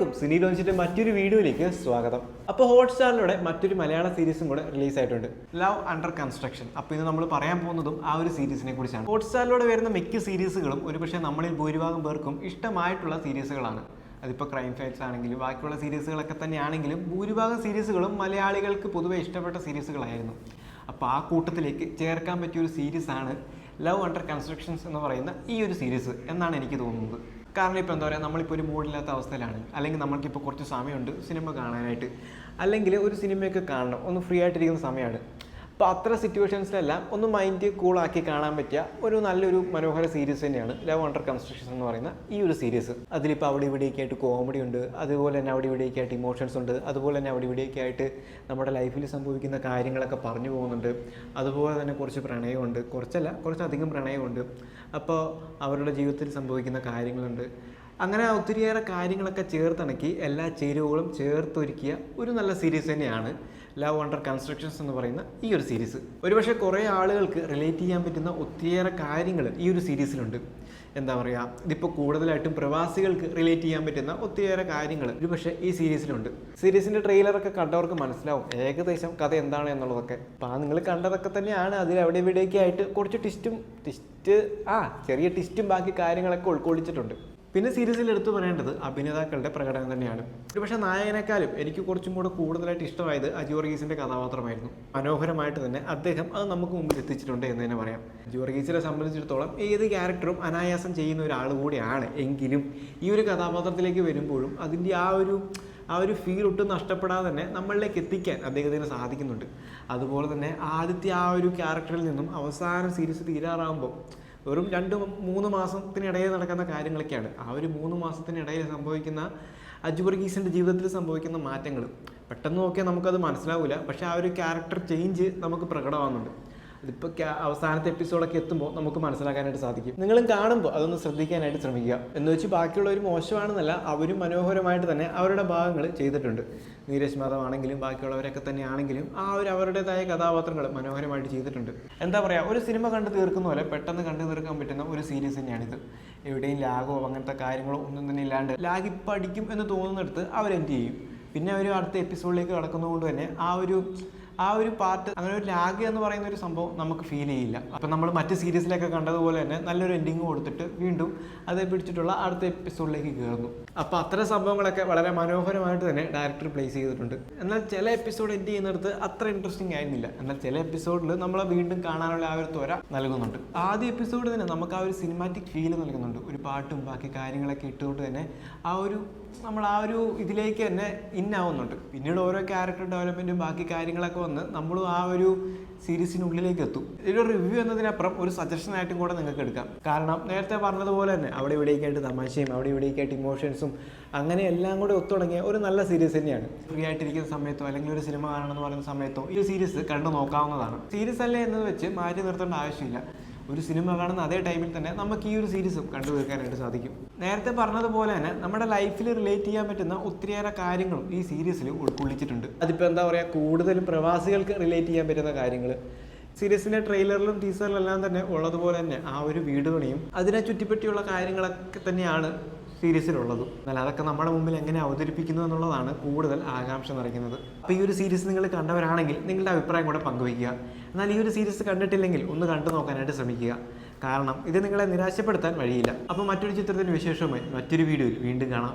ഏവർക്കും സിനി ലോഞ്ചിന്റെ മറ്റൊരു വീഡിയോയിലേക്ക് സ്വാഗതം. അപ്പോൾ ഹോട്ട്സ്റ്റാറിലൂടെ മറ്റൊരു മലയാള സീരീസും കൂടെ റിലീസ് ആയിട്ടുണ്ട്, ലവ് അണ്ടർ കൺസ്ട്രക്ഷൻ. അപ്പോൾ ഇത് നമ്മൾ പറയാൻ പോകുന്നതും ആ ഒരു സീരീസിനെ കുറിച്ചാണ്. ഹോട്ട്സ്റ്റാറിലൂടെ വരുന്ന മിക്ക സീരീസുകളും ഒരുപക്ഷെ നമ്മളിൽ ഭൂരിഭാഗം പേർക്കും ഇഷ്ടമായിട്ടുള്ള സീരീസുകളാണ്. അതിപ്പോൾ ക്രൈം ഫൈറ്റ്സ് ആണെങ്കിലും ബാക്കിയുള്ള സീരീസുകളൊക്കെ തന്നെയാണെങ്കിലും ഭൂരിഭാഗം സീരീസുകളും മലയാളികൾക്ക് പൊതുവെ ഇഷ്ടപ്പെട്ട സീരീസുകളായിരുന്നു. അപ്പോൾ ആ കൂട്ടത്തിലേക്ക് ചേർക്കാൻ പറ്റിയ ഒരു സീരീസാണ് ലവ് അണ്ടർ കൺസ്ട്രക്ഷൻസ് എന്ന് പറയുന്ന ഈ ഒരു സീരീസ് എന്നാണ് എനിക്ക് തോന്നുന്നത്. കാരണം ഇപ്പോൾ എന്താ പറയുക, നമ്മളിപ്പോൾ ഒരു മൂഡില്ലാത്ത അവസ്ഥയിലാണ്, അല്ലെങ്കിൽ നമ്മൾക്കിപ്പോൾ കുറച്ച് സമയമുണ്ട് സിനിമ കാണാനായിട്ട്, അല്ലെങ്കിൽ ഒരു സിനിമയൊക്കെ കാണണം, ഒന്ന് ഫ്രീ ആയിട്ടിരിക്കുന്ന സമയമാണ്. അപ്പോൾ അത്ര സിറ്റുവേഷൻസിലെല്ലാം ഒന്ന് മൈൻഡ് കൂളാക്കി കാണാൻ പറ്റിയ ഒരു നല്ലൊരു മനോഹര സീരീസ് തന്നെയാണ് ലവ് അണ്ടർ കൺസ്ട്രക്ഷൻ എന്ന് പറയുന്ന ഈ ഒരു സീരീസ്. അതിലിപ്പോൾ അവിടെ ഇവിടെയൊക്കെ ആയിട്ട് കോമഡി ഉണ്ട്, അതുപോലെ തന്നെ അവിടെ ഇവിടെയൊക്കെ ആയിട്ട് ഇമോഷൻസ് ഉണ്ട്, അതുപോലെ തന്നെ അവിടെ ഇവിടെയൊക്കെ ആയിട്ട് നമ്മുടെ ലൈഫിൽ സംഭവിക്കുന്ന കാര്യങ്ങളൊക്കെ പറഞ്ഞു പോകുന്നുണ്ട്. അതുപോലെ തന്നെ കുറച്ച് പ്രണയമുണ്ട്, കുറച്ചധികം പ്രണയമുണ്ട്. അപ്പോൾ അവരുടെ ജീവിതത്തിൽ സംഭവിക്കുന്ന കാര്യങ്ങളുണ്ട്. അങ്ങനെ ഒത്തിരിയേറെ കാര്യങ്ങളൊക്കെ ചേർത്തിണക്കി എല്ലാ ചേരുവകളും ചേർത്തൊരുക്കിയ ഒരു നല്ല സീരീസ് തന്നെയാണ് ലവ് അണ്ടർ കൺസ്ട്രക്ഷൻസ് എന്ന് പറയുന്ന ഈ ഒരു സീരീസ്. ഒരുപക്ഷെ കുറേ ആളുകൾക്ക് റിലേറ്റ് ചെയ്യാൻ പറ്റുന്ന ഒത്തിരിയേറെ കാര്യങ്ങൾ ഈ ഒരു സീരീസിലുണ്ട്. എന്താ പറയുക, ഇതിപ്പോൾ കൂടുതലായിട്ടും പ്രവാസികൾക്ക് റിലേറ്റ് ചെയ്യാൻ പറ്റുന്ന ഒത്തിരിയേറെ കാര്യങ്ങൾ ഒരുപക്ഷെ ഈ സീരീസിലുണ്ട്. സീരീസിൻ്റെ ട്രെയിലറൊക്കെ കണ്ടവർക്ക് മനസ്സിലാവും ഏകദേശം കഥ എന്താണ് എന്നുള്ളതൊക്കെ. അപ്പോൾ നിങ്ങൾ കണ്ടതൊക്കെ തന്നെയാണ്. അതിൽ അവിടെ ഇവിടെയൊക്കെ ആയിട്ട് കുറച്ച് ചെറിയ ടിസ്റ്റും ബാക്കി കാര്യങ്ങളൊക്കെ ഉൾക്കൊള്ളിച്ചിട്ടുണ്ട്. പിന്നെ സീരീസിൽ എടുത്തു പറയേണ്ടത് അഭിനേതാക്കളുടെ പ്രകടനം തന്നെയാണ്. പക്ഷേ നായകനേക്കാളും എനിക്ക് കുറച്ചും കൂടെ കൂടുതലായിട്ട് ഇഷ്ടമായത് അജു വർഗീസിൻ്റെ കഥാപാത്രമായിരുന്നു. മനോഹരമായിട്ട് തന്നെ അദ്ദേഹം അത് നമുക്ക് മുമ്പിൽ എത്തിച്ചിട്ടുണ്ട് എന്ന് തന്നെ പറയാം. അജു വർഗീസിനെ സംബന്ധിച്ചിടത്തോളം ഏത് ക്യാരക്ടറും അനായാസം ചെയ്യുന്ന ഒരാൾ കൂടിയാണ്. എങ്കിലും ഈ ഒരു കഥാപാത്രത്തിലേക്ക് വരുമ്പോഴും അതിൻ്റെ ആ ഒരു ഫീൽ ഒട്ടും നഷ്ടപ്പെടാതെ തന്നെ നമ്മളിലേക്ക് എത്തിക്കാൻ അദ്ദേഹത്തിന് സാധിക്കുന്നുണ്ട്. അതുപോലെ തന്നെ ആദ്യത്തെ ആ ഒരു ക്യാരക്ടറിൽ നിന്നും അവസാനം സീരീസ് തീരാറാകുമ്പോൾ വെറും 2-3 മാസത്തിനിടയിൽ നടക്കുന്ന കാര്യങ്ങളൊക്കെയാണ്. ആ ഒരു 3 മാസത്തിനിടയിൽ സംഭവിക്കുന്ന അജു വർഗീസിൻ്റെ ജീവിതത്തിൽ സംഭവിക്കുന്ന മാറ്റങ്ങൾ പെട്ടെന്ന് നോക്കിയാൽ നമുക്കത് മനസ്സിലാവില്ല. പക്ഷേ ആ ഒരു ക്യാരക്ടർ ചേഞ്ച് നമുക്ക് പ്രകടമാകുന്നുണ്ട്. അതിപ്പോൾ അവസാനത്തെ എപ്പിസോഡൊക്കെ എത്തുമ്പോൾ നമുക്ക് മനസ്സിലാക്കാനായിട്ട് സാധിക്കും. നിങ്ങളും കാണുമ്പോൾ അതൊന്ന് ശ്രദ്ധിക്കാനായിട്ട് ശ്രമിക്കുക. എന്ന് വെച്ച് ബാക്കിയുള്ളവർ മോശമാണെന്നല്ല, അവരും മനോഹരമായിട്ട് തന്നെ അവരുടെ ഭാഗങ്ങൾ ചെയ്തിട്ടുണ്ട്. നീരജ് മാധവ് ആണെങ്കിലും ബാക്കിയുള്ളവരൊക്കെ തന്നെയാണെങ്കിലും അവരുടേതായ കഥാപാത്രങ്ങൾ മനോഹരമായിട്ട് ചെയ്തിട്ടുണ്ട്. എന്താ പറയുക, ഒരു സിനിമ കണ്ടു തീർക്കുന്ന പോലെ പെട്ടെന്ന് കണ്ടു തീർക്കാൻ പറ്റുന്ന ഒരു സീരീസ് തന്നെയാണിത്. എവിടെയും ലാഗോ അങ്ങനത്തെ കാര്യങ്ങളോ ഒന്നും തന്നെ ഇല്ലാണ്ട് ലാഗ് ഇപ്പം അടിക്കും എന്ന് തോന്നുന്നിടത്ത് അവർ എൻഡ് ചെയ്യും. പിന്നെ അവർ അടുത്ത എപ്പിസോഡിലേക്ക് കടക്കുന്നതുകൊണ്ട് തന്നെ ആ ഒരു പാർട്ട് അങ്ങനെ ഒരു ലാഗ് എന്ന് പറയുന്ന ഒരു സംഭവം നമുക്ക് ഫീൽ ചെയ്യില്ല. അപ്പം നമ്മൾ മറ്റ് സീരീസിലൊക്കെ കണ്ടതുപോലെ തന്നെ നല്ലൊരു എൻഡിങ് കൊടുത്തിട്ട് വീണ്ടും അതേ പിടിച്ചിട്ടുള്ള അടുത്ത എപ്പിസോഡിലേക്ക് കയറുന്നു. അപ്പോൾ അത്തരം സംഭവങ്ങളൊക്കെ വളരെ മനോഹരമായിട്ട് തന്നെ ഡയറക്ടർ പ്ലേസ് ചെയ്തിട്ടുണ്ട്. എന്നാൽ ചില എപ്പിസോഡ് എൻഡ് ചെയ്യുന്നിടത്ത് അത്ര ഇൻട്രസ്റ്റിംഗ് ആയിരുന്നില്ല. എന്നാൽ ചില എപ്പിസോഡിൽ നമ്മളെ വീണ്ടും കാണാനുള്ള ആ ഒരു ത്വര നൽകുന്നുണ്ട്. ആദ്യ എപ്പിസോഡ് തന്നെ നമുക്ക് ആ ഒരു സിനിമാറ്റിക് ഫീൽ നൽകുന്നുണ്ട്. ഒരു പാട്ടും ബാക്കി കാര്യങ്ങളൊക്കെ ഇട്ടുകൊണ്ട് തന്നെ നമ്മൾ ആ ഒരു ഇതിലേക്ക് തന്നെ ഇന്നാവുന്നുണ്ട്. പിന്നീട് ഓരോ ക്യാരക്ടർ ഡെവലപ്മെൻറ്റും ബാക്കി കാര്യങ്ങളൊക്കെ വന്ന് നമ്മളും ആ ഒരു സീരീസിനുള്ളിലേക്ക് എത്തും. ഇതൊരു റിവ്യൂ എന്നതിനപ്പുറം ഒരു സജഷനായിട്ടും കൂടെ നിങ്ങൾക്ക് എടുക്കാം. കാരണം നേരത്തെ പറഞ്ഞതുപോലെ തന്നെ അവിടെ ഇവിടേക്കായിട്ട് തമാശയും അവിടെ ഇവിടേക്കായിട്ട് ഇമോഷൻസും അങ്ങനെ എല്ലാം കൂടെ ഒത്തുടങ്ങിയ ഒരു നല്ല സീരീസ് തന്നെയാണ്. ഫ്രീ ആയിട്ടിരിക്കുന്ന സമയത്തോ അല്ലെങ്കിൽ ഒരു സിനിമ കാണണമെന്ന് പറയുന്ന സമയത്തോ ഈ സീരീസ് കണ്ടു നോക്കാവുന്നതാണ്. സീരീസ് അല്ലേ എന്ന് വെച്ച് മാറ്റി നിർത്തേണ്ട ആവശ്യമില്ല. ഒരു സിനിമ കാണുന്ന അതേ ടൈമിൽ തന്നെ നമുക്ക് ഈ ഒരു സീരീസും കണ്ടു തീർക്കാനായിട്ട് സാധിക്കും. നേരത്തെ പറഞ്ഞതുപോലെ തന്നെ നമ്മുടെ ലൈഫിൽ റിലേറ്റ് ചെയ്യാൻ പറ്റുന്ന ഒത്തിരിയേറെ കാര്യങ്ങളും ഈ സീരീസിൽ ഉൾക്കൊള്ളിച്ചിട്ടുണ്ട്. അതിപ്പോൾ എന്താ പറയുക, കൂടുതലും പ്രവാസികൾക്ക് റിലേറ്റ് ചെയ്യാൻ പറ്റുന്ന കാര്യങ്ങൾ സീരീസിൻ്റെ ട്രെയിലറിലും ടീസറിലെല്ലാം തന്നെ ഉള്ളതുപോലെ തന്നെ ആ ഒരു വീടുപണിയും അതിനെ ചുറ്റിപ്പറ്റിയുള്ള കാര്യങ്ങളൊക്കെ തന്നെയാണ് സീരീസിലുള്ളതും. എന്നാൽ അതൊക്കെ നമ്മുടെ മുമ്പിൽ എങ്ങനെ അവതരിപ്പിക്കുന്നു എന്നുള്ളതാണ് കൂടുതൽ ആകാംക്ഷ നിറയ്ക്കുന്നത്. അപ്പോൾ ഈ ഒരു സീരീസ് നിങ്ങൾ കണ്ടവരാണെങ്കിൽ നിങ്ങളുടെ അഭിപ്രായം കൂടെ പങ്കുവയ്ക്കുക. എന്നാൽ ഈ ഒരു സീരീസ് കണ്ടിട്ടില്ലെങ്കിൽ ഒന്ന് കണ്ടു നോക്കാനായിട്ട് ശ്രമിക്കുക. കാരണം ഇത് നിങ്ങളെ നിരാശപ്പെടുത്താൻ വഴിയില്ല. അപ്പോൾ മറ്റൊരു ചിത്രത്തിൻ്റെ വിശേഷവുമായി മറ്റൊരു വീഡിയോയിൽ വീണ്ടും കാണാം.